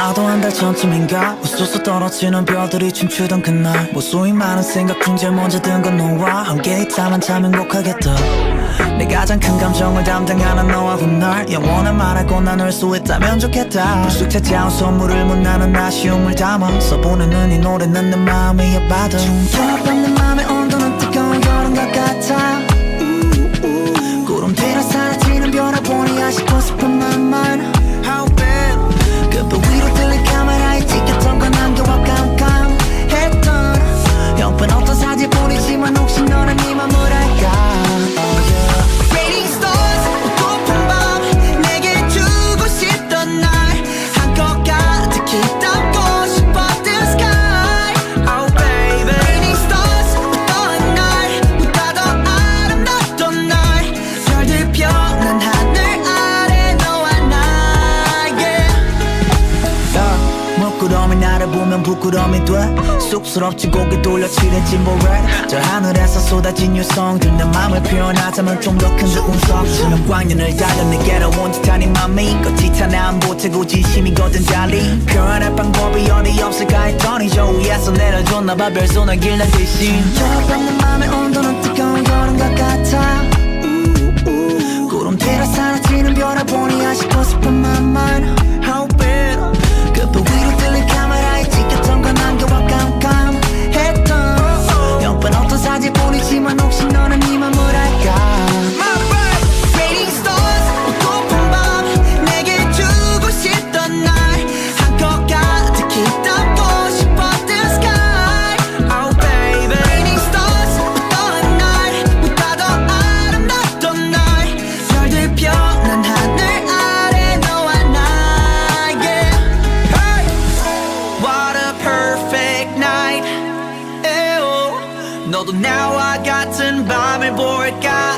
나도 한 달 전쯤인가 우수수 떨어지는 별들이 춤추던 그날 무수히 많은 생각 중 제일 먼저 든 건 너와 함께 있다면 참 행복하겠다. 내 가장 큰 감정을 담당하는 너와 훗날 영원한 말하고 나눌 수 있다면 좋겠다. 불쑥 찾아온 선물을 못 나는 아쉬움을 담아서 보내는 이 노래는 내 마음의 바다. 중저밤 내 맘의 온도는 뜨거운 여름 것 같아. 구름 뒤로 사라지는 별을 보니 아쉽고 싶은 my mind. How bad 그빛 위로 들린 카메라에 찍혔던 건 안개와 깜깜했던 형편 어떤 사진뿐이지만 혹시 너는 네 맘을 알까. Raining stars 고픈 밤 내게 주고 싶던 날 한껏 가득히 담고 싶었던 sky. Oh baby Raining stars 어떤 날 보다 더 아름답던 날 별들 펴는 하늘 아래 너와 나 yeah. 먹구름이 나를 보면 부끄러움이 돼. 쑥스럽지 고개 돌려 칠해진 보레. 저 하늘에서 쏟아진 유성들 내 맘을 표현하자면 좀 더 큰 그 운석. 지금 광년을 달려 내게로 온 듯한 이 맘이 거짓한 안 보태고 진심이거든 달리 표현할 방법이 어디 없을까 했더니 저 위에서 내려줬나봐 별소나길 날듯이. 저밤 내 맘의 온도는 뜨거운 여름 것 같아. 구름 뒤로 사라지는 별을 보니 아쉽고 싶은 my mind. How bad 그빛 위로 들린 카메라에 찍혔던 건 안개와 깜깜했던 형편 어떤 사진뿐이지만 혹시 너는 네 맘을 알까. Raining stars 고픈 밤 내게 주고 싶던 날 한껏 가득히 담고 싶었던 sky. Oh baby Raining stars 어떤 날 보다 더 아름답던 날 별들 펴는 하늘 아래 너와 나 yeah. Hey. What a perfect night. 에오. 너도 나와 같은 밤을 볼까.